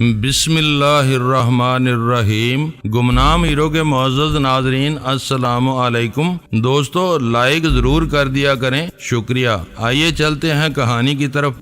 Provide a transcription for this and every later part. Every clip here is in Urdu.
بسم اللہ الرحمن الرحیم۔ گمنام ہیرو کے معزز ناظرین السلام علیکم۔ دوستو لائک ضرور کر دیا کریں، شکریہ۔ آئیے چلتے ہیں کہانی کی طرف۔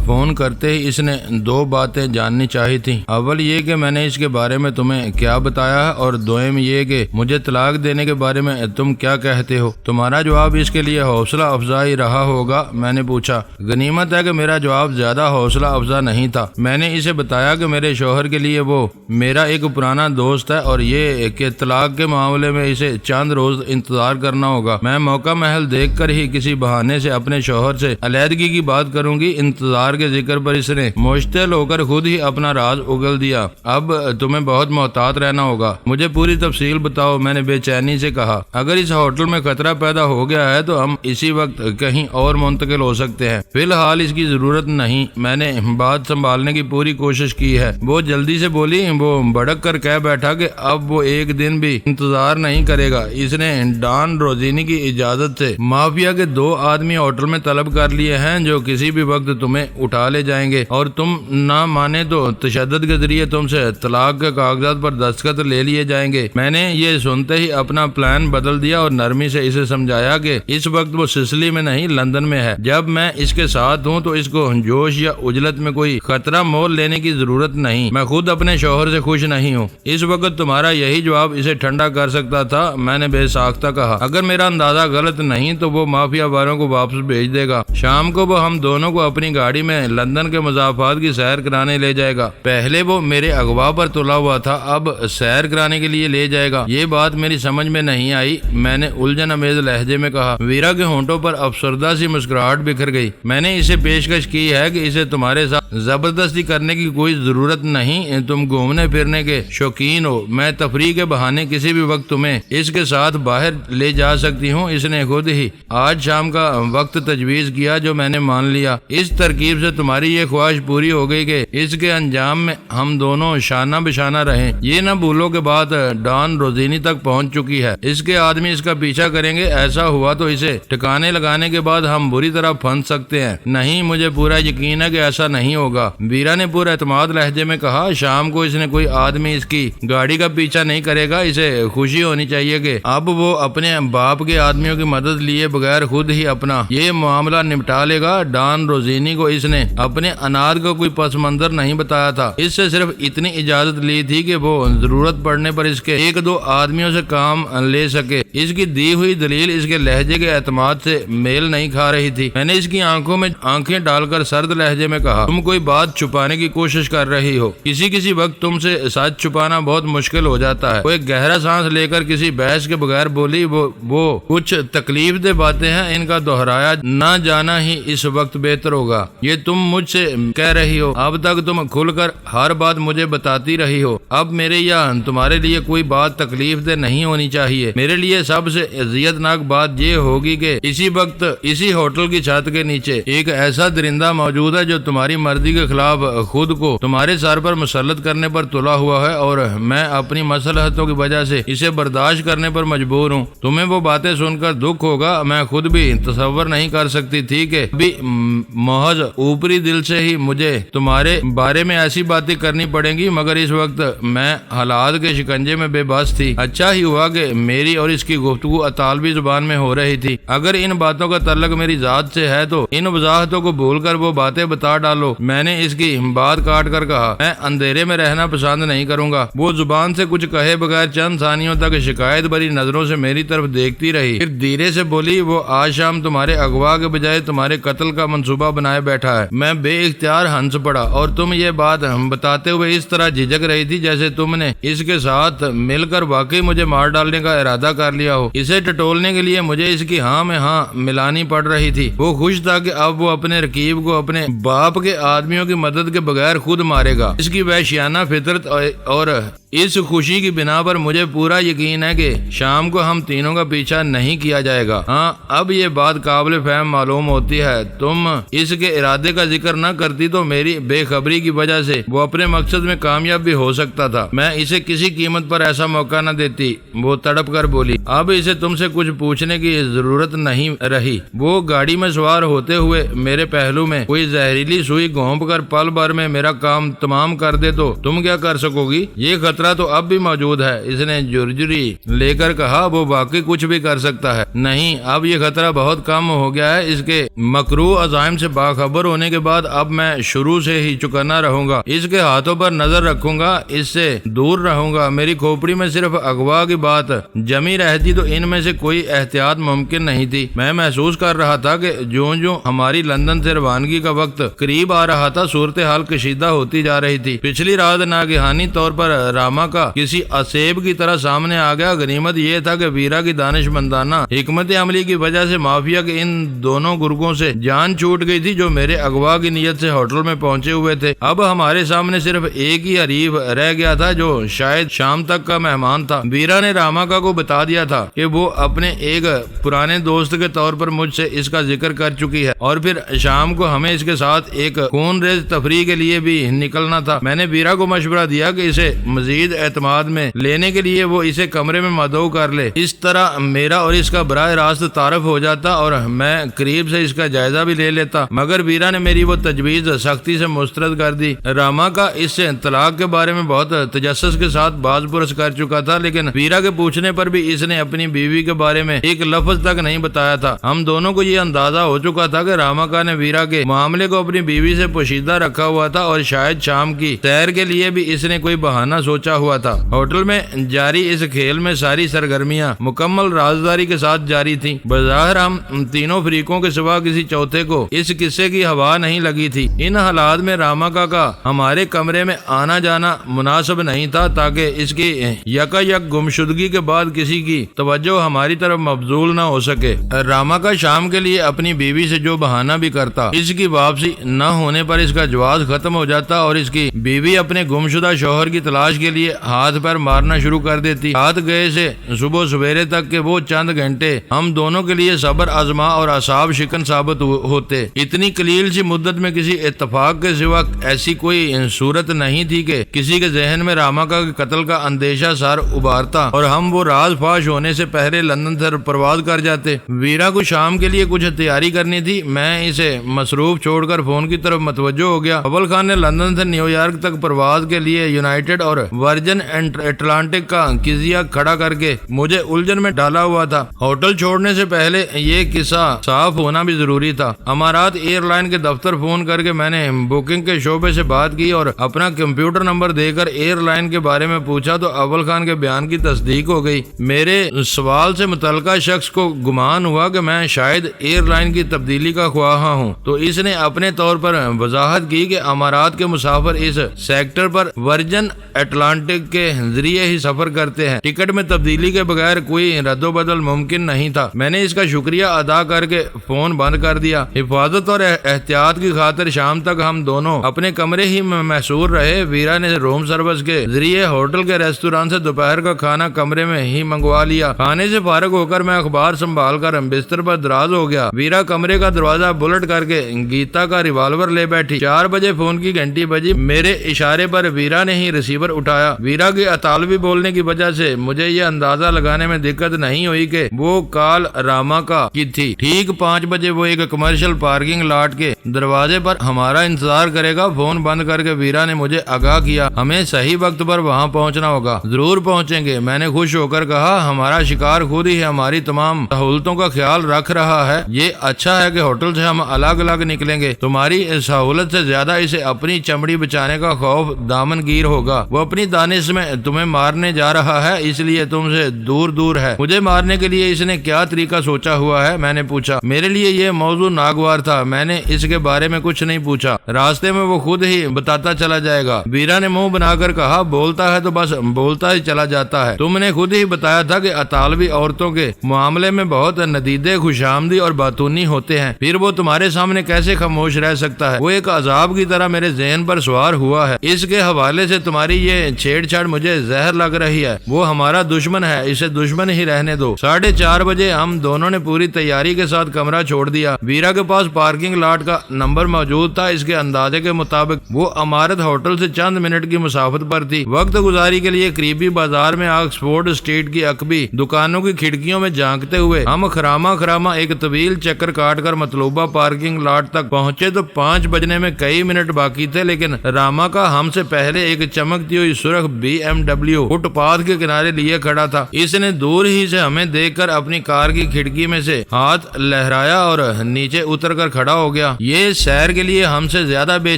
فون کرتے ہی اس نے دو باتیں جاننی چاہی تھی۔ اول یہ کہ میں نے اس کے بارے میں تمہیں کیا بتایا ہے، اور دوم یہ کہ مجھے طلاق دینے کے بارے میں تم کیا کہتے ہو۔ تمہارا جواب اس کے لیے حوصلہ افزائی رہا ہوگا، میں نے پوچھا۔ غنیمت ہے کہ میرا جواب زیادہ حوصلہ افزا نہیں تھا۔ میں نے اسے بتایا کہ میرے شوہر کے لیے وہ میرا ایک پرانا دوست ہے، اور یہ کہ طلاق کے معاملے میں اسے چند روز انتظار کرنا ہوگا۔ میں موقع محل دیکھ کر ہی کسی بہانے سے اپنے شوہر سے علیحدگی کی بات کروں گی۔ انتظار کے ذکر پر اس نے مشتعل ہو کر خود ہی اپنا راز اگل دیا۔ اب تمہیں بہت محتاط رہنا ہوگا، مجھے پوری تفصیل بتاؤ، میں نے بے چینی سے کہا۔ اگر اس ہوٹل میں خطرہ پیدا ہو گیا ہے تو ہم اسی وقت کہیں اور منتقل ہو سکتے ہیں، فی الحال اس کی ضرورت نہیں۔ میں نے بات سنبھالنے کی پوری کوشش کی ہے۔ وہ جلدی سے بولی، وہ بھڑک کر کہہ بیٹھا کہ اب وہ ایک دن بھی انتظار نہیں کرے گا۔ اس نے ڈان روزینی کی اجازت سے مافیا کے 2 آدمی ہوٹل میں طلب کر لیے ہیں، جو کسی بھی وقت تمہیں اٹھا لے جائیں گے، اور تم نہ مانے تو تشدد کے ذریعے تم سے طلاق کے کاغذات پر دستخط لے لیے جائیں گے۔ میں نے یہ سنتے ہی اپنا پلان بدل دیا اور نرمی سے اسے سمجھایا کہ اس وقت وہ سسلی میں نہیں، لندن میں ہے۔ جب میں اس کے ساتھ ہوں تو اس کو جوش یا عجلت میں کوئی خطرہ مول لینے کی ضرورت نہیں۔ میں خود اپنے شوہر سے خوش نہیں ہوں۔ اس وقت تمہارا یہی جواب اسے ٹھنڈا کر سکتا تھا، میں نے بے ساختہ کہا۔ اگر میرا اندازہ غلط نہیں تو وہ مافیا والوں کو واپس بھیج دے گا۔ شام کو وہ ہم دونوں کو اپنی گاڑی میں لندن کے مضافات کی سیر کرانے لے جائے گا۔ پہلے وہ میرے اغوا پر تلا ہوا تھا، اب سیر کرانے کے لیے لے جائے گا۔ یہ بات میری سمجھ میں نہیں آئی، میں نے الجھن امیز لہجے میں کہا۔ ویرا کے ہونٹوں پر افسردہ سی مسکراہٹ بکھر گئی۔ میں نے اسے پیشکش کی ہے کہ اسے تمہارے ساتھ زبردستی کرنے کی کوئی ضرورت نہیں، تم گھومنے پھرنے کے شوقین ہو، میں تفریح کے بہانے کسی بھی وقت تمہیں اس کے ساتھ باہر لے جا سکتی ہوں۔ اس نے خود ہی آج شام کا وقت تجویز کیا، جو میں نے مان لیا۔ اس ترکیب سے تمہاری یہ خواہش پوری ہو گئی کہ اس کے انجام میں ہم دونوں شانہ بشانہ رہیں۔ یہ نہ بھولو کہ بات ڈان روزینی تک پہنچ چکی ہے، اس کے آدمی اس کا پیچھا کریں گے۔ ایسا ہوا تو اسے ٹھکانے لگانے کے بعد ہم بری طرح پھنس سکتے ہیں۔ نہیں، مجھے پورا یقین ہے کہ ایسا نہیں ہوگا، ویرا نے پورا اعتماد لہجے میں کہا۔ شام کو اس نے کوئی آدمی اس کی گاڑی کا پیچھا نہیں کرے گا۔ اسے خوشی ہونی چاہیے کہ اب وہ اپنے باپ کے آدمیوں کی مدد لیے بغیر خود ہی اپنا یہ معاملہ نپٹا لے گا۔ ڈان روزینی کو اس نے اپنے اناد کا کوئی پس منظر نہیں بتایا تھا، اس سے صرف اتنی اجازت لی تھی کہ وہ ضرورت پڑنے پر اس کے 1-2 آدمیوں سے کام لے سکے۔ اس کی دی ہوئی دلیل اس کے لہجے کے اعتماد سے میل نہیں کھا رہی تھی۔ میں نے اس کی آنکھوں میں آنکھیں ڈال کر سرد لہجے میں کہا، تم کوئی بات چھپانے کی کوشش کر رہی ہو۔ کسی وقت تم سے سچ چھپانا بہت مشکل ہو جاتا ہے۔ وہ ایک گہرا سانس لے کر کسی بحث کے بغیر بولی، وہ کچھ تکلیف دہ باتیں ہیں، ان کا دہرایا نہ جانا ہی اس وقت بہتر ہوگا۔ یہ تم مجھ سے کہہ رہی ہو، اب تک تم کھل کر ہر بات مجھے بتاتی رہی ہو۔ اب میرے یا تمہارے لیے کوئی بات تکلیف دہ نہیں ہونی چاہیے۔ میرے لیے سب سے اذیت ناک بات یہ ہوگی کہ اسی وقت اسی ہوٹل کی چھت کے نیچے ایک ایسا درندہ موجود ہے جو تمہاری مرضی کے خلاف خود کو تمہارے سر پر مسلط کرنے پر تلا ہوا ہے، اور میں اپنی مصلحتوں کی وجہ سے اسے برداشت کرنے پر مجبور ہوں۔ تمہیں وہ باتیں سن کر دکھ ہوگا، میں خود بھی تصور نہیں کر سکتی تھی کہ بھی محض اوپری دل سے ہی مجھے تمہارے بارے میں ایسی باتیں کرنی پڑیں گی، مگر اس وقت میں حالات کے شکنجے میں بے بس تھی۔ اچھا ہی ہوا کہ میری اور اس کی گفتگو اطالوی زبان میں ہو رہی تھی۔ اگر ان باتوں کا تعلق میری ذات سے ہے تو ان وضاحتوں کو بھول کر وہ باتیں بتا ڈالو، میں نے اس کی بات کاٹ کر کہا۔ میں اندھیرے میں رہنا پسند نہیں کروں گا۔ وہ زبان سے کچھ کہے بغیر چند ثانیوں تک شکایت بھری نظروں سے میری طرف دیکھتی رہی، پھر دھیرے سے بولی، وہ آج شام تمہارے اغوا کے بجائے تمہارے قتل کا منصوبہ بنائے بیٹھا ہے۔ میں بے اختیار ہنس پڑا، اور تم یہ بات بتاتے ہوئے اس طرح جھجک رہی تھی جیسے تم نے اس کے ساتھ مل کر واقعی مجھے مار ڈالنے کا ارادہ کر لیا ہو۔ اسے ٹٹولنے کے لیے مجھے اس کی ہاں میں ہاں ملانی پڑ رہی تھی۔ وہ خوش تھا کہ اب وہ اپنے رقیب کو اپنے باپ کے آدمیوں کی مدد کے بغیر خود مارے گا۔ اس کی وحشیانہ فطرت اور اس خوشی کی بنا پر مجھے پورا یقین ہے کہ شام کو ہم تینوں کا پیچھا نہیں کیا جائے گا۔ ہاں اب یہ بات قابل فہم معلوم ہوتی ہے، تم اس کے ارادے کا ذکر نہ کرتی تو میری بے خبری کی وجہ سے وہ اپنے مقصد میں کامیاب بھی ہو سکتا تھا۔ میں اسے کسی قیمت پر ایسا موقع نہ دیتی۔ وہ تڑپ کر بولی، اب اسے تم سے کچھ پوچھنے کی ضرورت نہیں رہی۔ وہ گاڑی میں سوار ہوتے ہوئے میرے پہلو میں کوئی زہریلی سوئی گھونپ کر پل بھر میں میرا کام تمام کر دے تو تم کیا کر سکو گی؟ یہ خطرہ تو اب بھی موجود ہے، اس نے جرجری لے کر کہا۔ وہ واقعی کچھ بھی کر سکتا ہے۔ نہیں، اب یہ خطرہ بہت کم ہو گیا ہے۔ اس کے مکروہ عزائم سے باخبر ہونے کے بعد اب میں شروع سے ہی چکنا رہوں گا، اس کے ہاتھوں پر نظر رکھوں گا، اس سے دور رہوں گا۔ میری کھوپڑی میں صرف اغوا کی بات جمی رہتی تو ان میں سے کوئی احتیاط ممکن نہیں تھی۔ میں محسوس کر رہا تھا کہ جوں جوں ہماری لندن سے روانگی کا وقت قریب آ رہا تھا، صورتحال کشیدہ ہوتی جا رہی تھی۔ پچھلی رات ناگہانی طور پر راما کا کسی اسیب کی طرح سامنے آ گیا۔ غنیمت یہ تھا کہ ویرا کی دانش مندانہ حکمت عملی کی وجہ سے مافیا کے ان دونوں گرگوں سے جان چھوٹ گئی تھی جو میرے اغوا کی نیت سے ہوٹل میں پہنچے ہوئے تھے۔ اب ہمارے سامنے صرف ایک ہی حریف رہ گیا تھا جو شاید شام تک کا مہمان تھا۔ ویرا نے راماکا کو بتا دیا تھا کہ وہ اپنے ایک پرانے دوست کے طور پر مجھ سے اس کا ذکر کر چکی ہے اور پھر شام کو ہمیں اس کے ساتھ ایک خون ریز تفریح کے لیے بھی نکلنا تھا۔ میں نے ویرا کو مشورہ دیا کہ اسے مزید اعتماد میں لینے کے لیے وہ اسے کمرے میں مدعو کر لے، اس طرح میرا اور اس کا براہ راست تعارف ہو جاتا اور میں قریب سے اس کا جائزہ بھی لے لیتا، مگر ویرا نے میری وہ تجویز سختی سے مسترد کر دی۔ راما کا اس سے طلاق کے بارے میں بہت تجسس کے ساتھ باز پرس کر چکا تھا، لیکن ویرا کے پوچھنے پر بھی اس نے اپنی بیوی کے بارے میں ایک لفظ تک نہیں بتایا تھا۔ ہم دونوں کو یہ اندازہ ہو چکا تھا کہ راما کا نے ویرا کے معاملے کو اپنی بیوی سے پوشیدہ رکھا ہوا تھا اور شاید شام کی سیر کے لیے بھی اس نے کوئی بہانہ سوچا ہوا تھا۔ ہوٹل میں جاری اس کھیل میں ساری سرگرمیاں مکمل رازداری کے ساتھ جاری تھیں۔ بظاہر ہم تینوں فریقوں کے سوا کسی چوتھے کو اس قصے کی ہوا نہیں لگی تھی۔ ان حالات میں راماکا کا ہمارے کمرے میں آنا جانا مناسب نہیں تھا تاکہ اس کی یکا یک گمشدگی کے بعد کسی کی توجہ ہماری طرف مبذول نہ ہو سکے۔ راماکا شام کے لیے اپنی بیوی سے جو بہانہ بھی کرتا، اس کی واپسی نہ ہونے پر اس کا جواز ختم ہو جاتا اور اس کی بیوی اپنے گمشدہ شوہر کی تلاش کے لیے ہاتھ پیر مارنا شروع کر دیتی۔ ہاتھ گئے سے صبح سویرے تک کے وہ چند گھنٹے ہم دونوں کے لیے صبر آزما اور اعصاب شکن ثابت ہوتے۔ اتنی قلیل سی مدت میں کسی اتفاق کے سوا ایسی کوئی صورت نہیں تھی کہ کسی کے ذہن میں راماکا کے قتل کا اندیشہ سر ابھارتا اور ہم وہ راز فاش ہونے سے پہلے لندن سے پرواز کر جاتے۔ ویرا کو شام کے لیے کچھ تیاری کرنی تھی۔ میں اسے مصروف چھوڑ کر فون کی طرف متوجہ ہو گیا۔ اول خان نے لندن سے نیو یارک تک پرواز کے لیے یونائیٹڈ اور ورجن اٹلانٹک کا قضیہ کھڑا کر کے مجھے الجھن میں ڈالا ہوا تھا۔ ہوٹل چھوڑنے سے پہلے یہ قصہ صاف ہونا بھی ضروری تھا۔ امارات ایئر لائن کے دفتر فون کر کے میں نے بکنگ کے شعبے سے بات کی اور اپنا کمپیوٹر نمبر دے کر ایئر لائن کے بارے میں پوچھا تو اول خان کے بیان کی تصدیق ہو گئی۔ میرے سوال سے متعلقہ شخص کو گمان ہوا کہ میں شاید ایئر لائن کی تبدیلی کا خواہاں ہوں، تو اس نے اپنے طور پر وضاحت کی کہ امارات کے مسافر اس سیکٹر پر ورجن اٹلانٹک کے ذریعے ہی سفر کرتے ہیں۔ ٹکٹ میں تبدیلی کے بغیر کوئی رد و بدل ممکن نہیں تھا۔ میں نے اس کا شکریہ ادا کر کے فون بند کر دیا۔ حفاظت اور احتیاط کی خاطر شام تک ہم دونوں اپنے کمرے ہی میں محصور رہے۔ ویرا نے روم سروس کے ذریعے ہوٹل کے ریستوران سے دوپہر کا کھانا کمرے میں ہی منگوا لیا۔ کھانے سے فارغ ہو کر میں اخبار سنبھال کر بستر پر دراز ہو گیا۔ ویرا کمرے کا دروازہ بلٹ کر کے گیتا کا ریوالور لے بیٹھی۔ 4 بجے فون کی گھنٹی بجی۔ میرے اشارے پر ویرا نے ہی ریسیور اٹھایا۔ ویرا کے اطالوی بولنے کی وجہ سے مجھے یہ اندازہ لگانے میں دقت نہیں ہوئی کہ وہ کال راماکا کی تھی۔ ٹھیک 5 بجے وہ ایک کمرشل پارکنگ لاٹ کے دروازے پر ہمارا انتظار کرے گا۔ فون بند کر کے ویرا نے مجھے آگاہ کیا ہمیں صحیح وقت پر وہاں پہنچنا ہوگا۔ ضرور پہنچیں گے، میں نے خوش ہو کر کہا۔ ہمارا شکار خود ہی ہماری تمام سہولتوں کا خیال رکھ رہا ہے۔ یہ اچھا ہے کہ ہوٹل سے ہم الگ الگ نکلیں گے۔ تمہاری سہولت سے زیادہ اسے اپنی چمڑی بچانے کا خوف دامن گیر ہوگا۔ وہ اپنی دانش میں تمہیں مارنے جا رہا ہے، اس لیے تم سے دور دور ہے۔ مجھے مارنے کے لیے اس نے کیا طریقہ سوچا ہوا ہے؟ میں نے پوچھا۔ میرے لیے یہ موضوع ناگوار تھا۔ میں نے اس کے بارے میں کچھ نہیں پوچھا، راستے میں وہ خود ہی بتاتا چلا جائے گا۔ ویرا نے منہ بنا کر کہا، بولتا ہے تو بس بولتا ہی چلا جاتا ہے، تم نے خود ہی بتایا تھا کہ اطالوی عورتوں کے معاملے میں بہت ندیدے، خوشامدی اور باتونی ہوتے ہیں، پھر وہ تمہارے سامنے کیسے خاموش رہ سکتا ہے؟ وہ ایک عذاب کی طرح میرے ذہن پر سوار ہوا ہے، اس کے حوالے سے تمہاری یہ چھیڑ چھاڑ مجھے زہر لگ رہی ہے۔ وہ ہمارا دشمن ہے، اسے دشمن ہی رہنے دو۔ 4:30 بجے ہم دونوں نے پوری تیاری کے ساتھ کمرہ چھوڑ دیا۔ ویرا کے پاس پارکنگ لاٹ کا نمبر موجود تھا، اس کے اندازے کے مطابق وہ عمارت ہوٹل سے چند منٹ کی مسافت پر تھی۔ وقت گزاری کے لیے قریبی بازار میں آکسفورڈ اسٹریٹ کی عقبی دکانوں کی کھڑکیوں میں جھانکتے ہوئے ہم خراما ایک طویل چکر کاٹ کر مطلوبہ پارکنگ لاٹ تک پہنچے تو 5 بجنے میں کئی منٹ باقی تھے، لیکن راما کا ہم سے پہلے ایک چمکتی ہوئی سرخ BMW فٹ پاتھ کے کنارے لیے کھڑا تھا۔ اس نے دور ہی سے ہمیں دیکھ کر اپنی کار کی کھڑکی میں سے ہاتھ لہرایا اور نیچے اتر کر کھڑا ہو گیا۔ یہ سیر کے لیے ہم سے زیادہ بے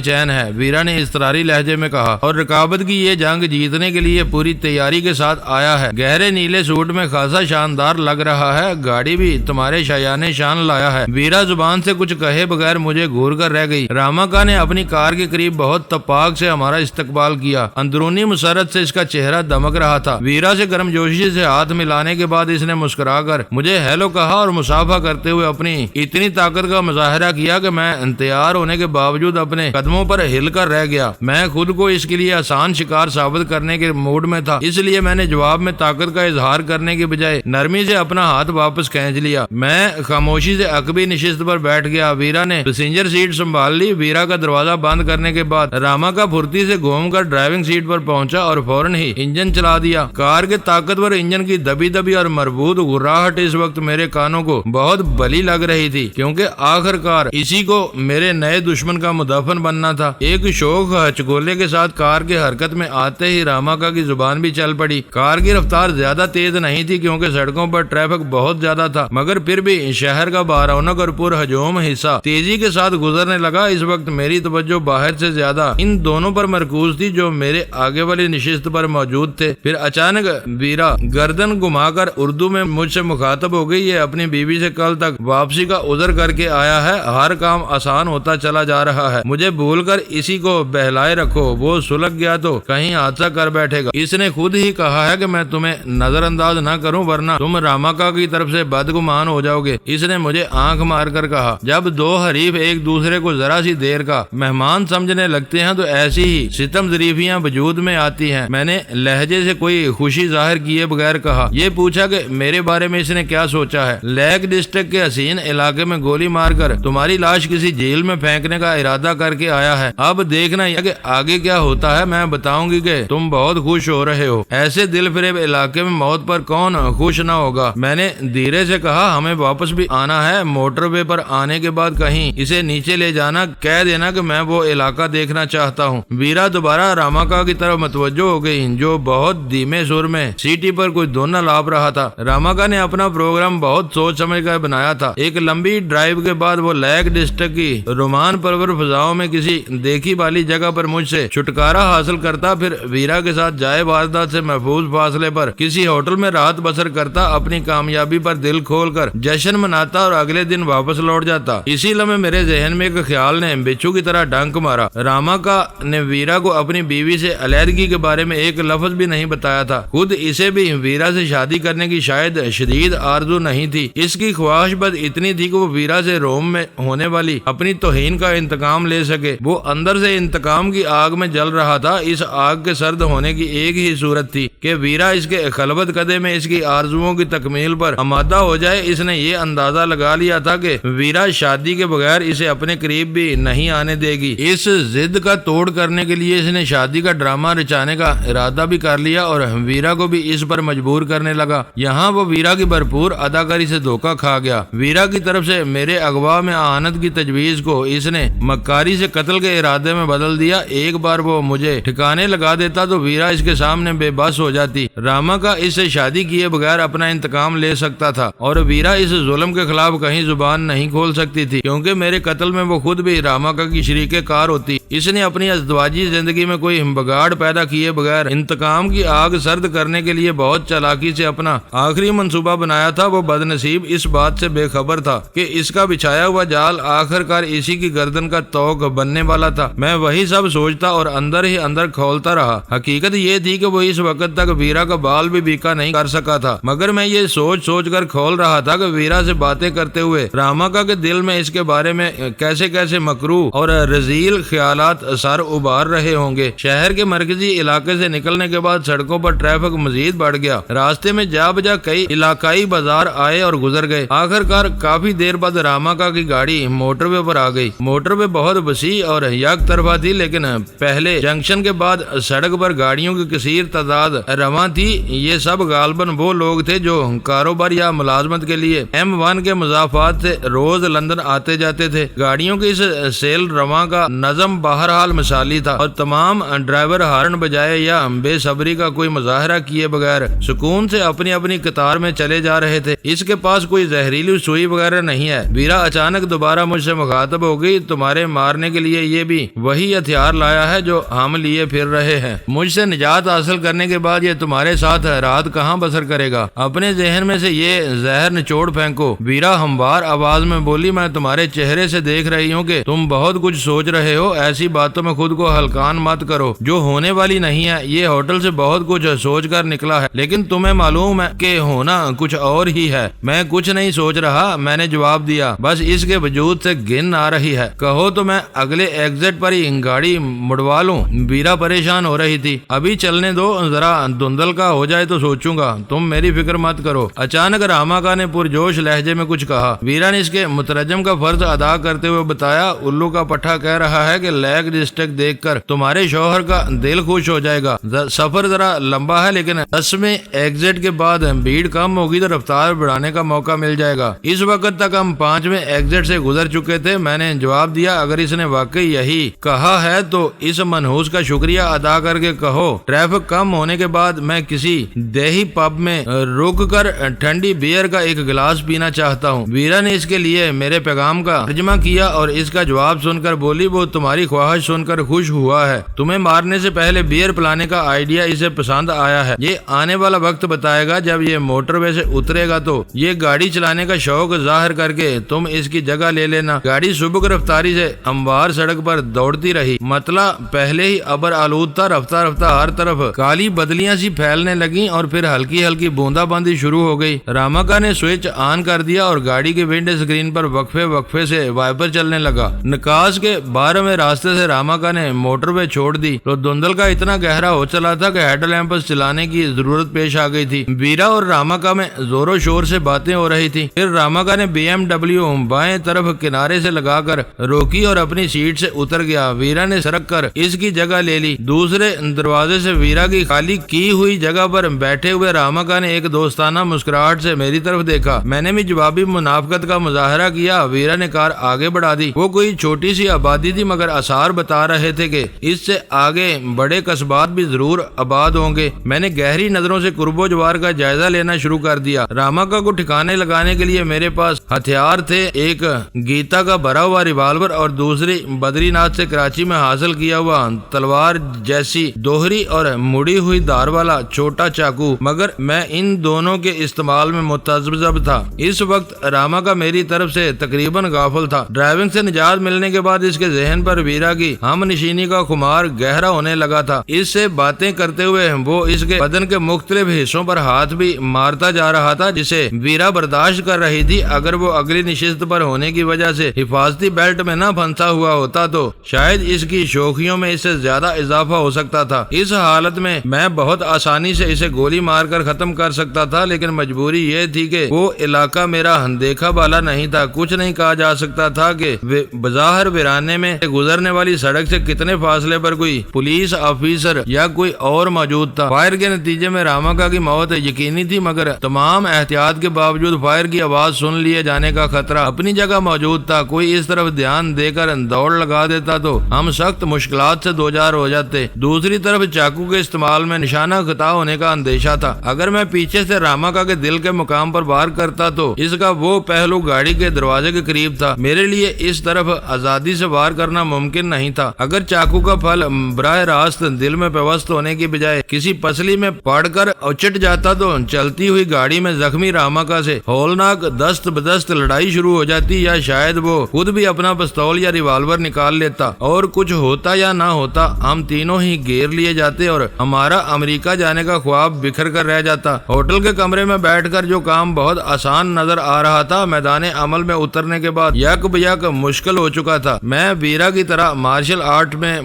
چین ہے، ویرا نے اضطراری لہجے میں کہا، اور رکابت کی یہ جنگ جیتنے کے لیے پوری تیاری کے ساتھ آیا ہے۔ گہرے نیلے سوٹ میں خاصا شاندار لگ رہا ہے، گاڑی بھی تمہارے شایان شان لایا ہے۔ ویرا زبان سے کچھ کہے بغیر مجھے گھور کر رہ گئی۔ راما کا نے اپنی کار کے قریب بہت تپاک سے ہمارا استقبال کیا، اندرونی مسرت سے اس کا چہرہ دمک رہا تھا۔ ویرا سے گرم جوشی سے ہاتھ ملانے کے بعد اس نے مسکرا کر مجھے ہیلو کہا اور مصافحہ کرتے ہوئے اپنی اتنی طاقت کا مظاہرہ کیا کہ میں تیار ہونے کے باوجود اپنے قدموں پر ہل کر رہ گیا۔ میں خود کو اس کے لیے آسان شکار ثابت کرنے کے موڈ میں تھا، اس لیے میں نے جواب میں طاقت کا اظہار کرنے کے بجائے نرمی سے اپنا ہاتھ واپس کھینچ لیا۔ میں خاموشی سے عقبی نشست پر بیٹھ گیا۔ ویرا نے پیسنجر سیٹ سنبھال لی۔ ویرا کا دروازہ بند کرنے کے بعد راما کا پھرتی سے گھوم کر ڈرائیونگ سیٹ پر پہنچا اور فوراً ہی انجن چلا دیا۔ کار کے طاقتور انجن کی دبی دبی اور مربوط گھراہٹ اس وقت میرے کانوں کو بہت بھلی لگ رہی تھی، کیونکہ آخر کار اسی کو میرے نئے دشمن کا مدفن بننا تھا۔ ایک شوق ہچکولے کے ساتھ کار کے حرکت میں آتے ہی راما کا کی زبان بھی چل پڑی۔ کار کی رفتار زیادہ تیز نہیں تھی کیونکہ سڑکوں پر ٹریفک بہت زیادہ تھا، مگر پھر بھی شہر کا بارونق اور پر ہجوم حصہ تیزی کے ساتھ گزرنے لگا۔ اس وقت میری توجہ باہر سے زیادہ ان دونوں پر مرکوز تھی جو میرے آگے والی نشست پر موجود تھے۔ پھر اچانک ویرا گردن گھما کر اردو میں مجھ سے مخاطب ہو گئی، یہ اپنی بیوی سے کل تک واپسی کا عذر کر کے آیا ہے، ہر کام آسان ہوتا چلا جا رہا ہے، مجھے بھول کر اسی کو بہلائے رکھو، وہ سلگ گیا تو کہیں حادثہ کر بیٹھے گا۔ اس نے خود ہی کہا ہے کہ میں تمہیں نظر انداز نہ کروں ورنہ تم راماکا کی طرف سے بدگمان ہو جاؤ گے، اس نے مجھے آنکھ مار کر کہا۔ جب دو حریف ایک دوسرے کو ذرا سی دیر کا مہمان سمجھنے لگتے ہیں تو ایسی ہی ستم ظریفیاں وجود میں آتی ہیں۔ میں نے لہجے سے کوئی خوشی ظاہر کیے بغیر کہا۔ یہ پوچھا کہ میرے بارے میں اس نے کیا سوچا ہے؟ لیک ڈسٹرکٹ کے حسین علاقے میں گولی مار کر تمہاری لاش کسی جیل میں پھینکنے کا ارادہ کر کے آیا ہے، اب دیکھنا یہ کہ آگے کیا ہوتا ہے۔ میں بتاؤں گی کہ تم بہت خوش ہو رہے ہو، ایسے دل فریب علاقے میں موت پر کون خوش نہ ہوگا۔ میں نے دھیرے سے کہا، ہمیں واپس بھی آنا ہے، موٹر وے پر آنے کے بعد کہیں اسے نیچے لے جانا، کہہ دینا کہ میں وہ علاقہ دیکھنا چاہتا ہوں۔ ویرا دوبارہ راماکا کی طرف متوجہ ہو گئی جو بہت دھیمے سر میں سیٹی پر کوئی دھن لاپ رہا تھا۔ راماکا نے اپنا پروگرام بہت سوچ سمجھ کر بنایا تھا۔ ایک لمبی ڈرائیو کے بعد وہ لیک ڈسٹرکٹ کی رومان پرور فضاؤں میں کسی دیکھی والی جگہ پر مجھ سے چھٹکارا حاصل کرتا، پھر ویرا کے ساتھ جائے واردات سے محفوظ فاصلے پر کسی ہوٹل میں رات بسر کرتا، اپنی کامیابی پر دل کھول کر جشن مناتا اور اگلے دن واپس لوٹ جاتا۔ اسی لمحے میرے ذہن میں ایک خیال نے بچھو کی طرح ڈنک مارا۔ راماکا نے ویرا کو اپنی بیوی سے علیحدگی کے بارے میں ایک لفظ بھی نہیں بتایا تھا، خود اسے بھی ویرا سے شادی کرنے کی شاید شدید آرزو نہیں تھی۔ اس کی خواہش بس اتنی تھی کہ وہ ویرا سے روم میں ہونے والی اپنی توہین کا انتقام لے سکے۔ وہ اندر سے انتقام کی آگ میں جل رہا تھا۔ اس آگ کے سرد ہونے کی ایک ہی صورت تھی کہ ویرا اس کے خلوت قدے میں اس کی آرزوؤں کی تکمیل پر آمادہ ہو جائے۔ اس نے یہ اندازہ لگا لیا تھا کہ ویرا شادی کے بغیر اسے اپنے قریب بھی نہیں آنے دے گی۔ اس ضد کا توڑ کرنے کے لیے اس نے شادی کا ڈرامہ رچانے کا ارادہ بھی کر لیا اور ویرا کو بھی اس پر مجبور کرنے لگا۔ یہاں وہ ویرا کی بھرپور اداکاری سے دھوکہ کھا گیا۔ ویرا کی طرف سے میرے اغوا میں آنت کی تجویز کو اس نے مکاری سے قتل کے ارادے میں بدل دیا۔ ایک بار وہ مجھے ٹھکانے لگا دیتا تو ویرا اس کے سامنے بے بس ہو جاتی۔ راما کا اس سے شادی کیے بغیر اپنا انتقام لے سکتا تھا اور ویرا اس ظلم کے خلاف کہیں زبان نہیں کھول سکتی تھی، کیونکہ میرے قتل میں وہ خود بھی راماکا کی شریک کار ہوتی۔ اس نے اپنی ازدواجی زندگی میں کوئی بگاڑ پیدا کیے بغیر انتقام کی آگ سرد کرنے کے لیے بہت چالاکی سے اپنا آخری منصوبہ بنایا تھا۔ وہ بدنصیب اس بات سے بے خبر تھا کہ اس کا بچھایا ہوا جال آخر کار اسی کی گردن کا توق بننے والا تھا۔ میں وہی سب سوچتا اور اندر ہی اندر کھولتا رہا۔ حقیقت یہ تھی کہ وہ اس وقت تک ویرا کا بال بھی بیکا نہیں کر سکا تھا، مگر میں یہ سوچ سوچ کر کھول رہا تھا کہ ویرا سے باتیں کرتے ہوئے راماکا کے دل میں اس کے بارے میں کیسے کیسے مکروہ اور رذیل خیالات سر ابھار رہے ہوں گے۔ شہر کے مرکزی علاقے سے نکلنے کے بعد سڑکوں پر ٹریفک مزید بڑھ گیا۔ راستے میں جا بجا کئی علاقائی بازار آئے اور گزر گئے۔ آخر کار کافی دیر بعد راماکا کی گاڑی موٹر وے پر آ گئی۔ موٹر وے بہت وسیع اور یک طرفہ تھی، لیکن پہلے جنکشن کے بعد سڑک پر گاڑیوں کی کثیر تعداد رواں تھی۔ یہ سب غالباً وہ لوگ تھے جو کاروبار یا ملازمت کے لیے M1 کے مضافات سے روز لندن آتے جاتے تھے۔ گاڑیوں کی اس سیل رواں کا نظم بہرحال مثالی تھا اور تمام ڈرائیور ہارن بجائے یا بے صبری کا کوئی مظاہرہ کیے بغیر سکون سے اپنی اپنی قطار میں چلے جا رہے تھے۔ اس کے پاس کوئی زہریلی سوئی وغیرہ نہیں ہے۔ ویرا اچانک دوبارہ مجھ سے مخاطب ہو گئی۔ تمہارے مارنے کے لیے یہ بھی وہی ہتھیار لایا ہے جو ہم لیے پھر رہے ہیں۔ مجھ سے نجات حاصل کرنے کے بعد یہ تمہارے ساتھ رات کہاں بسر کرے گا؟ اپنے ذہن میں سے یہ زہر نچوڑ پھینکو۔ ویرا ہموار آواز میں بولی، میں تمہارے چہرے سے دیکھ رہی ہوں کہ تم بہت کچھ سوچ رہے ہو۔ ایسی باتوں میں خود کو ہلکان مت کرو جو ہونے والی نہیں ہے۔ یہ ہوٹل سے بہت کچھ سوچ کر نکلا ہے، لیکن تمہیں معلوم ہے کہ ہونا کچھ اور ہی ہے۔ میں کچھ نہیں سوچ رہا، میں نے جواب دیا، بس اس کے وجود سے گن آ رہی ہے۔ کہو تو میں اگلے ایگزٹ پر ہی گاڑی مڑوا لوں۔ ویرا پریشان ہو رہی تھی۔ ابھی چلنے دو، ذرا دھندل کا ہو جائے تو سوچوں گا، تم میری فکر مت کرو۔ اچانک راماکا نے پرجوش لہجے میں کچھ کہا۔ ویرا نے اس کے مترجم کا فرض ادا کرتے ہوئے بتایا، الو کا پٹھا کہہ رہا ہے کہ لیگ ڈسٹرکٹ دیکھ کر تمہارے شوہر کا دل خوش ہو جائے گا۔ سفر ذرا لمبا ہے، لیکن 10ویں ایگزٹ کے بعد بھیڑ کم ہوگی تو رفتار بڑھانے کا موقع مل جائے گا۔ اس وقت تک ہم 5ویں ایگزٹ سے گزر چکے تھے۔ میں نے جواب دیا، اگر اس نے واقعی یہی کہا ہے تو اس منحوس کا شکریہ ادا کر کے کہو ٹریفک کم ہونے کے بعد میں کسی دیہی پب میں رک کر ٹھنڈی بیئر کا ایک گلاس پینا چاہتا ہوں۔ ویرا نے اس کے لیے میرے پیغام کا ترجمہ کیا اور اس کا جواب سن کر بولی، وہ تمہاری خواہش سن کر خوش ہوا ہے۔ تمہیں مارنے سے پہلے بیئر پلانے کا آئیڈیا اسے پسند آیا ہے۔ یہ آنے والا وقت بتائے گا، جب یہ موٹر وے سے اترے گا تو یہ گاڑی چلانے کا شوق ظاہر کر کے تم اس کی جگہ لے لینا۔ گاڑی سبک رفتاری سے ہموار سڑک پر دوڑتی رہی۔ مطلع پہلے ہی ابر آلود تھا، رفتہ رفتہ ہر طرف کالی بدلیاں سی پھیلنے لگیں اور پھر ہلکی ہلکی بوندا باندی شروع ہو گئی۔ راماکا نے سوئچ آن کر دیا اور گاڑی کی ونڈ اسکرین پر وقفے وقفے سے وائپر چلنے لگا۔ نکاس کے 12ویں راستے سے راماکا نے موٹر وے چھوڑ دی تو دھندل کا اتنا گہرا ہو چلا تھا کہ ہیڈ لیمپس چلانے کی ضرورت پیش آ گئی تھی۔ ویرا اور راماکا میں زور و شور سے باتیں ہو رہی تھی۔ پھر راماکا نے BMW بائیں طرف کنارے سے لگا کر روکی اور اپنی سیٹ سے اتر گیا۔ ویرا نے سرک کر اس کی جگہ لے لی۔ دوسرے دروازے سے ویرا کی خالی کی ہوئی جگہ پر بیٹھے ہوئے راماکا نے ایک دوستانہ مسکراہٹ سے میری طرف دیکھا۔ میں نے بھی جوابی منافقت کا مظاہرہ کیا۔ ویرا نے کار آگے بڑھا دی۔ وہ کوئی چھوٹی سی آبادی تھی، مگر آثار بتا رہے تھے کہ اس سے آگے بڑے قصبات بھی ضرور آباد ہوں گے۔ میں نے گہری نظروں سے قرب و جوار کا جائزہ لینا شروع کر دیا۔ راماکا کو ٹھکانے لگانے کے لیے میرے پاس ہتھیار تھے، ایک گیتا کا بھرا ہوا ریوالور اور دوسری بدری ناتھ سے کراچی میں حاصل کیا ہوا تلوار جیسی دوہری اور مڑی ہوئی دھار والا چھوٹا چاقو، مگر میں ان دونوں کے استعمال میں متذبذب تھا۔ اس وقت راماکا میری طرف سے تقریباً غافل تھا۔ ڈرائیونگ سے نجات ملنے کے بعد اس کے ذہن پر ویرا کی ہم نشینی کا خمار گہرا ہونے لگا تھا۔ اس سے باتیں کرتے ہوئے وہ اس کے بدن کے مختلف حصوں پر ہاتھ بھی مارتا جا رہا تھا، جسے ویرا برداشت کر رہی تھی۔ اگر وہ اگلی نشست پر ہونے کی وجہ سے حفاظتی بیلٹ میں نہ پھنسا ہوا ہوتا تو شاید اس کی شوخیوں میں اس سے زیادہ اضافہ ہو سکتا تھا۔ اس حالت میں میں بہت آسانی سے اسے گولی مار کر ختم کر سکتا تھا، لیکن مجبوری یہ تھی کہ وہ علاقہ میرا دیکھا بالا نہیں تھا۔ کچھ نہیں کہا جا سکتا تھا کہ بظاہر ویرانے میں گزرنے والی سڑک سے کتنے فاصلے پر کوئی پولیس آفیسر یا کوئی اور موجود تھا۔ فائر کے نتیجے میں راماکا کی موت یقینی تھی، مگر تمام احتیاط کے باوجود فائر کی آواز سن لیے جانے کا خطرہ اپنی جگہ موجود تھا۔ کوئی اس طرف دھیان دے کر دوڑ لگا دیتا تو ہم سخت مشکلات سے دوچار ہو جاتے۔ دوسری طرف چاقو کے استعمال میں نشانہ خطا ہونے کا اندیشہ تھا۔ اگر میں پیچھے سے راماکا کے دل کے مقام پر وار کرتا تو اس کا وہ پہلو گاڑی کے دروازے کے قریب تھا۔ میرے لیے اس طرف آزادی سے وار کرنا ممکن نہیں تھا۔ اگر چاقو کا پھل براہ راست دل میں پیوست ہونے کی بجائے کسی پسلی میں پڑ کر اچٹ جاتا تو چلتی ہوئی گاڑی میں زخمی راماکا سے ہولناک دست بدست لڑائی شروع ہو جاتی، یا شاید وہ خود بھی اپنا پستول یا ریوالور نکال لیتا اور کچھ ہوتا یا نہ ہوتا، ہم تینوں ہی گھیر لیے جاتے اور ہمارا امریکہ جانے کا خواب بکھر کر رہ جاتا۔ ہوٹل کے کمرے میں بیٹھ کر جو کام بہت آسان نظر آ رہا تھا، میدان عمل میں اترنے کے بعد یک بیک مشکل ہو چکا تھا۔ میں ویرا کی طرح مارشل آرٹ میں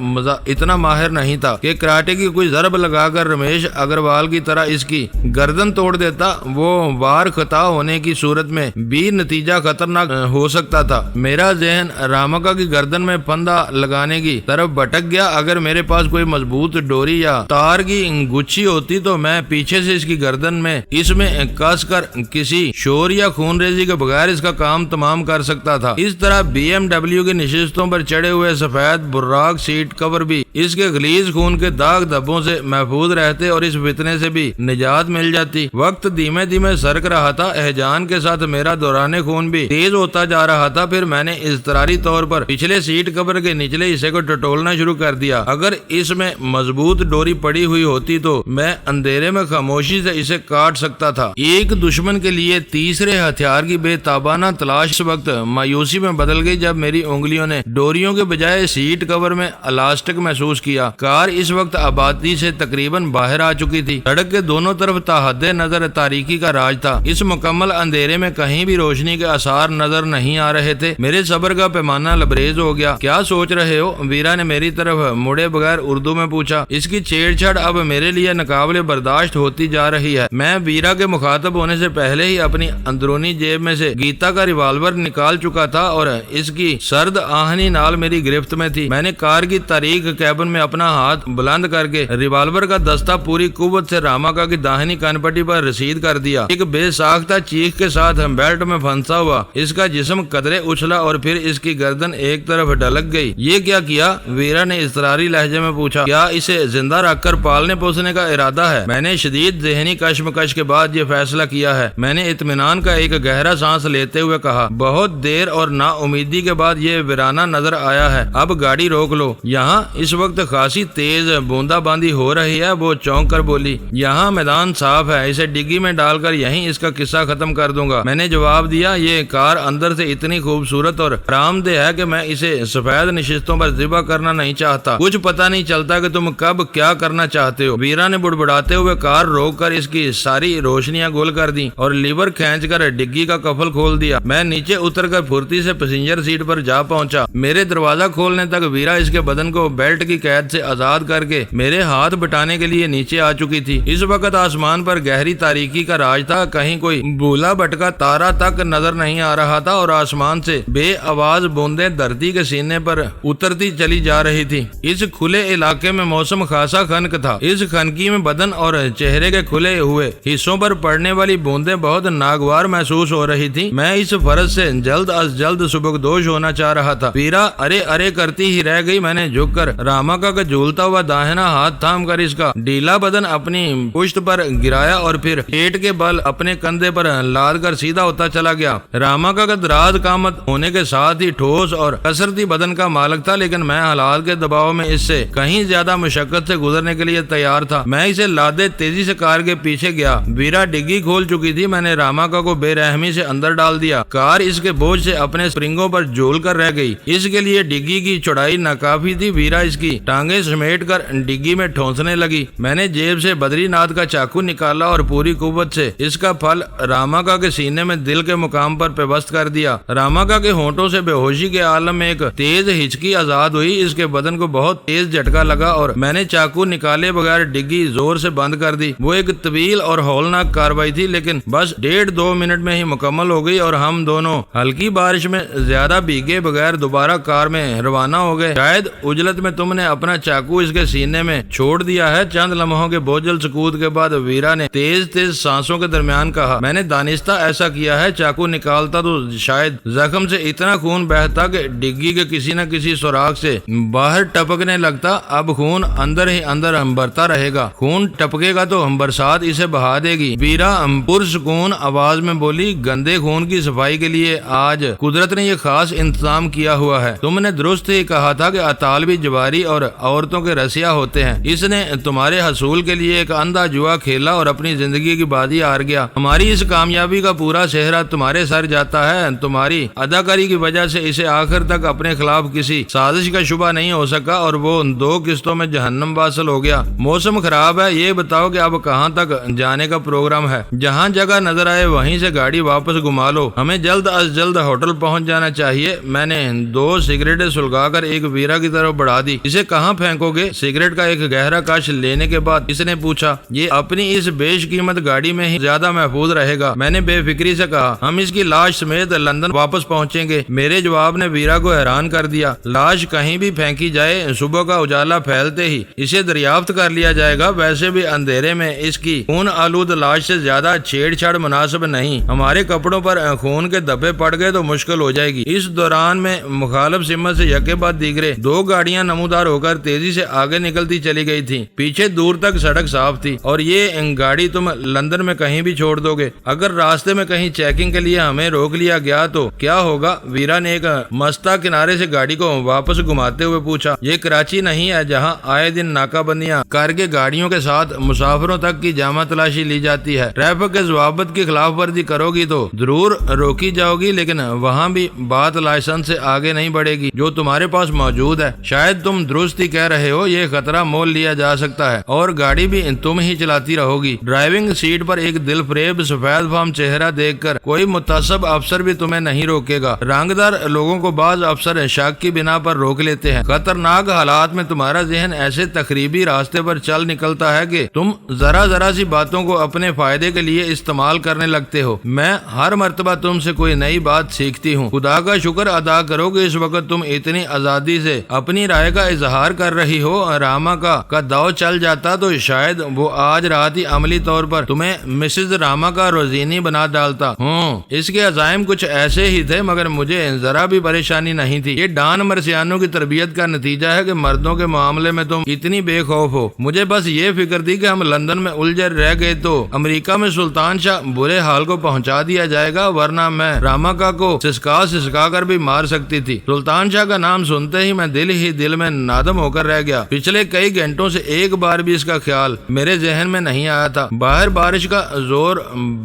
اتنا ماہر نہیں تھا کہ کراٹے کی کوئی ضرب لگا کر رمیش اگروال کی طرح اس کی گردن توڑ دیتا۔ وہ وار خطا ہونے کی صورت میں بھی نتیجہ خطرناک ہو سکتا تھا۔ میرا ذہن راماکا کی گردن میں پھندا لگانے کی طرف بھٹک گیا۔ اگر میرے پاس کوئی مضبوط ڈوری یا تار کی گچھی ہوتی تو میں پیچھے سے اس کی گردن میں اس میں کس کر کسی شور یا خون ریزی کے بغیر اس کا کام تمام کر سکتا تھا۔ اس طرح BMW کی نشستوں پر چڑھے ہوئے سفید براق سیٹ کور بھی اس کے غلیظ خون کے داغ دھبوں سے محفوظ رہتے اور اس فتنے سے بھی نجات مل جاتی۔ وقت دھیمے دھیمے سرک رہا تھا، احجان کے ساتھ میرا دوران خون بھی تیز ہوتا جا رہا تھا۔ پھر میں نے اضطراری طور پر پچھلے سیٹ کور کے نچلے حصے کو ٹٹولنا شروع کر دیا۔ اگر اس میں مضبوط ڈوری پڑی ہوئی ہوتی تو میں اندھیرے میں خاموشی سے اسے کاٹ سکتا تھا۔ ایک دشمن کے لیے تیسرے ہتھیار کی بے تابانہ تلاش اس وقت مایوسی میں بدل گئی جب میری انگلیوں نے ڈوریوں کے بجائے سیٹ کور میں الاسٹک محسوس کیا۔ کار اس وقت آبادی سے تقریباً باہر آ چکی تھی۔ سڑک کے دونوں طرف تحد نظر تاریکی کا راج تھا۔ اس مکمل اندھیرے میں کہیں بھی روشنی کے آثار نظر نہیں آ رہے تھے۔ میرے صبر کا پیمانہ لبریز ہو گیا۔ کیا سوچ رہے ہو؟ ویرا نے میری طرف مڑے بغیر اردو میں پوچھا۔ اس کی چھیڑ چھاڑ اب میرے لیے ناقابل برداشت ہوتی جا رہی ہے۔ میں ویرا کے مخاطب ہونے سے پہلے ہی اپنی اندرونی جیب میں سے گیتا کا ریوالور نکال چکا تھا اور اس کی سرد آہنی نال میری گرفت میں تھی۔ میں نے کار کی تاریک کیبن میں اپنا ہاتھ بلند کر کے ریوالور کا دستہ پوری قوت سے راماکا کی داہنی کان پٹی پر رسید کر دیا۔ ایک بے ساختہ چیخ کے ساتھ بیلٹ میں پھنسا ہوا اس کا جسم قدرے اچھلا اور پھر اس کی گردن ایک طرف ڈھلک گئی۔ یہ کیا کیا؟ ویرا نے اضطراری لہجے میں پوچھا۔ کیا اسے زندہ رکھ کر پالنے پوسنے کا ارادہ ہے؟ میں نے شدید ذہنی کشمکش کے بعد یہ فیصلہ کیا ہے۔ میں نے اطمینان کا ایک گہرا سانس لیتے ہوئے کہا۔ بہت دیر اور نا امیدی کے بعد یہ ویرانہ نظر آیا ہے۔ اب گاڑی روک لو۔ یہاں اس وقت خاصی تیز بوندا باندی ہو رہی ہے۔ وہ چونک کر بولی۔ یہاں میدان صاف ہے، اسے ڈگی میں ڈال کر یہیں اس کا قصہ ختم کر دوں گا۔ میں نے جواب دیا۔ یہ کار اندر سے اتنی خوبصورت اور آرام دہ ہے کہ میں اسے سفید نشستوں پر ذبح کرنا نہیں چاہتا۔ کچھ پتہ نہیں چلتا کہ تم کب کیا کرنا چاہتے ہو۔ ویرا نے بڑبڑاتے ہوئے کار روک کر اس کی ساری روشنیاں گل کر دی اور لیور کھینچ کر ڈگی کا قفل کھول دیا۔ میں نیچے اتر کر پھرتی سے پیسنجر سیٹ پر جا پہنچا۔ میرے دروازہ کھولنے تک ویرا اس کے بدن کو بیلٹ کی قید سے آزاد کر کے میرے ہاتھ بٹانے کے لیے نیچے آ چکی تھی۔ اس وقت آسمان پر گہری تاریکی کا راج تھا۔ کہیں کوئی بولا بٹکا تارا تک نظر نہیں آ رہا تھا اور آسمان سے بے آواز بوندیں دھرتی کے سینے پر اترتی چلی جا رہی تھی۔ اس کھلے علاقے میں موسم خاصا خنک تھا۔ اس خنکی میں بدن اور چہرے کے کھلے ہوئے حصوں پر پڑنے والی بوندیں بہت ناگوار محسوس ہو رہی تھی۔ میں اس فرض سے جلد از جلد سبکدوش ہونا چاہ رہا تھا۔ ویرا ارے ارے کرتی ہی رہ گئی۔ میں نے جھک کر راماکا کا جھولتا ہوا داہنا ہاتھ تھام کر اس کا ڈھیلا بدن اپنی پشت پر گرایا اور پھر پیٹ کے بل اپنے کندھے پر لاد کر سیدھا ہوتا چلا گیا۔ راماکا کا دراز قامت ہونے کے ساتھ ہی ٹھوس اور کسرتی بدن کا مالک تھا، لیکن میں حالات کے دباؤ میں اس سے کہیں زیادہ مشقت سے گزرنے کے لیے تیار تھا۔ میں اسے لادے تیزی سے کار کے پیچھے گیا۔ ویرا ڈگی کھول چکی تھی۔ میں نے راماکا کو بے رحمی سے اندر ڈال دیا۔ کار اس کے بوجھ سے اپنے سپرنگوں پر جھول کر رہ گئی۔ اس کے لیے ڈگی کی چوڑائی ناکافی تھی۔ ویرا اس کی ٹانگیں سمیٹ کر ڈگی میں ٹھونسنے لگی۔ میں نے جیب سے بدری ناتھ کا چاقو نکالا اور پوری قوت سے اس کا پھل راماکا کے سینے میں دل کے مقام پر پیوست کر دیا۔ راماکا کے ہونٹوں سے بے ہوشی کے عالم میں ایک تیز ہچکی آزاد ہوئی۔ اس کے بدن کو بہت تیز جھٹکا لگا اور میں نے چاقو نکالے بغیر ڈگی زور سے بند کر دی۔ وہ ایک طویل اور ہولناک کارروائی تھی، لیکن بس 1.5-2 منٹ میں ہی مکمل ہو گئی اور ہم دونوں ہلکی بارش میں زیادہ بھیگے بغیر دوبارہ کار میں روانہ ہو گئے۔ شاید عجلت میں تم نے اپنا چاقو اس کے سینے میں چھوڑ دیا ہے۔ چند لمحوں کے بوجھل سکوت کے بعد ویرا نے تیز تیز سانسوں کے درمیان کہا۔ میں نے دانستہ ایسا کیا ہے۔ چاقو نکالتا تو شاید زخم سے اتنا خون بہتا کہ ڈگی کے کسی نہ کسی سوراخ سے باہر ٹپکنے لگتا۔ اب خون اندر ہی اندر بڑھتا رہے رہے گا، خون ٹپکے گا تو برسات اسے بہا دے گی۔ ویرا پرسکون آواز میں بولی، گندے خون کی صفائی کے لیے آج قدرت نے یہ خاص انتظام کیا ہوا ہے۔ تم نے درست ہی کہا تھا کہ اطالوی جواری اور عورتوں کے رسیا ہوتے ہیں۔ اس نے تمہارے حصول کے لیے ایک اندھا جوا کھیلا اور اپنی زندگی کی بازی ہار گیا۔ ہماری اس کامیابی کا پورا سہرا تمہارے سر جاتا ہے۔ تمہاری اداکاری کی وجہ سے اسے آخر تک اپنے خلاف کسی سازش کا شبہ نہیں ہو سکا اور وہ 2 قسطوں میں جہنم واصل ہو گیا۔ موسم خراب ہے، یہ بتاؤ کہ اب کہاں تک جانے کا پروگرام ہے؟ جہاں جگہ نظر آئے وہیں سے گاڑی واپس گھما لو، ہمیں جلد از جلد ہوٹل پہنچ جانا چاہیے۔ میں نے 2 سگریٹیں سلگا کر ایک ویرا کی طرف بڑھا دی۔ اسے کہاں پھینکو گے؟ سگریٹ کا ایک گہرا کش لینے کے بعد اس نے پوچھا۔ یہ اپنی اس بیش قیمت گاڑی میں ہی زیادہ محفوظ رہے گا، میں نے بے فکری سے کہا۔ ہم اس کی لاش سمیت لندن واپس پہنچیں گے۔ میرے جواب نے ویرا کو حیران کر دیا۔ لاش کہیں بھی پھینکی جائے، صبح کا اجالا پھیلتے ہی اسے دریافت کر لیا جائے گا۔ ویسے بھی اندھیرے میں اس کی خون آلود لاش سے زیادہ چھیڑ چھاڑ مناسب نہیں۔ ہمارے کپڑوں پر خون کے دھبے پڑ گئے تو مشکل ہو جائے گی۔ اس دوران میں مخالف سمت سے یکے بعد دیگرے 2 گاڑیاں نمودار ہو کر تیزی سے آگے نکلتی چلی گئی تھی۔ پیچھے دور تک سڑک صاف تھی اور یہ گاڑی تم لندن میں کہیں بھی چھوڑ دو گے۔ اگر راستے میں کہیں چیکنگ کے لیے ہمیں روک لیا گیا تو کیا ہوگا؟ ویرا نے ایک مستہ کنارے سے گاڑی کو واپس گھماتے ہوئے پوچھا۔ یہ کراچی نہیں ہے جہاں آئے دن ناکہ بندیاں کر کے گاڑیوں کے ساتھ مسافروں تک کی جامع تلاشی لی جاتی ہے۔ ٹریفک کے ضوابط کی خلاف ورزی کرو گی تو ضرور روکی جاؤ گی، لیکن وہاں بھی بات لائسنس سے آگے نہیں بڑھے گی جو تمہارے پاس موجود ہے۔ شاید تم درست ہی کہہ رہے ہو، یہ خطرہ مول لیا جا سکتا ہے اور گاڑی بھی تم ہی چلاتی رہو گی۔ ڈرائیونگ سیٹ پر ایک دل فریب سفید فام چہرہ دیکھ کر کوئی متعصب افسر بھی تمہیں نہیں روکے گا۔ رنگدار لوگوں کو بعض افسر شک کی بنا پر روک لیتے ہیں۔ خطرناک حالات میں تمہارا ذہن ایسے تخریبی راستے پر چل نکلتا ہے کہ تم ذرا سی باتوں کو اپنے فائدے کے لیے استعمال کرنے لگتے ہو۔ میں ہر مرتبہ تم سے کوئی نئی بات سیکھتی ہوں۔ خدا کا شکر ادا کرو کہ اس وقت تم اتنی آزادی سے اپنی رائے کا اظہار کر رہی ہو۔ راما کا داؤ چل جاتا تو شاید وہ آج رات ہی عملی طور پر تمہیں مسز راما کا روزینی بنا ڈالتا ہوں۔ اس کے عزائم کچھ ایسے ہی تھے، مگر مجھے ذرا بھی پریشانی نہیں تھی۔ یہ ڈان مرسیانو کی تربیت کا نتیجہ ہے کہ مردوں کے معاملے میں تم اتنی بے خوف ہو۔ مجھے بس یہ فکر تھی کہ ہم لندن میں الجھے رہ گئے تو امریکہ میں سلطان شاہ برے حال کو پہنچا دیا جائے گا، ورنہ میں راما کا کو سسکا کر بھی مار سکتی تھی۔ سلطان شاہ کا نام سنتے ہی میں دل میں نادم ہو کر رہ گیا۔ پچھلے کئی گھنٹوں سے ایک بار بھی اس کا خیال میرے ذہن میں نہیں آیا تھا۔ باہر بارش کا زور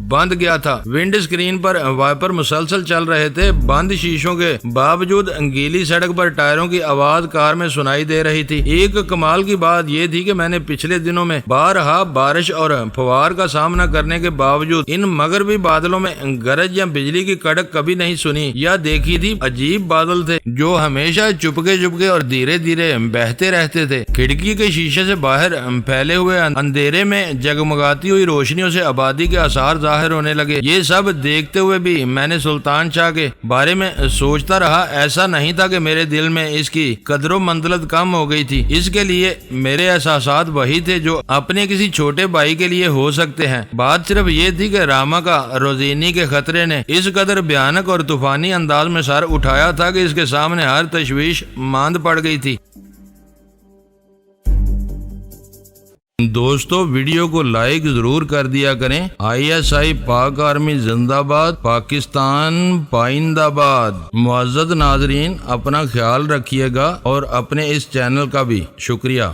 بند گیا تھا، ونڈ اسکرین پر وائپر مسلسل چل رہے تھے۔ بند شیشوں کے باوجود گیلی سڑک پر ٹائروں کی آواز کار میں سنائی دے رہی تھی۔ ایک کمال کی بات یہ تھی کہ میں نے پچھلے دنوں میں بارہا بارش اور فوار کا سامنا کرنے کے باوجود ان مغربی بادلوں میں گرج یا بجلی کی کڑک کبھی نہیں سنی یا دیکھی تھی۔ عجیب بادل تھے جو ہمیشہ چپکے اور دھیرے بہتے رہتے تھے۔ کھڑکی کے شیشے سے باہر پھیلے ہوئے اندھیرے میں جگمگاتی ہوئی روشنیوں سے آبادی کے آثار ظاہر ہونے لگے۔ یہ سب دیکھتے ہوئے بھی میں نے سلطان شاہ کے بارے میں سوچتا رہا۔ ایسا نہیں تھا کہ میرے دل میں اس کی قدر و منزلت کم ہو گئی تھی۔ اس کے لیے میرے احساسات وہی تھے جو اپنے کسی چھوٹے بھائی کے لیے ہو سکتے ہیں۔ بات صرف یہ تھی کہ راما کا روزینی کے خطرے نے اس قدر بھیانک اور طوفانی انداز میں سر اٹھایا تھا کہ اس کے سامنے ہر تشویش ماند پڑ گئی تھی۔ دوستو، ویڈیو کو لائک ضرور کر دیا کریں۔ ISI پاک آرمی زندہ باد، پاکستان پائندہ آباد۔ معزز ناظرین، اپنا خیال رکھیے گا اور اپنے اس چینل کا بھی شکریہ۔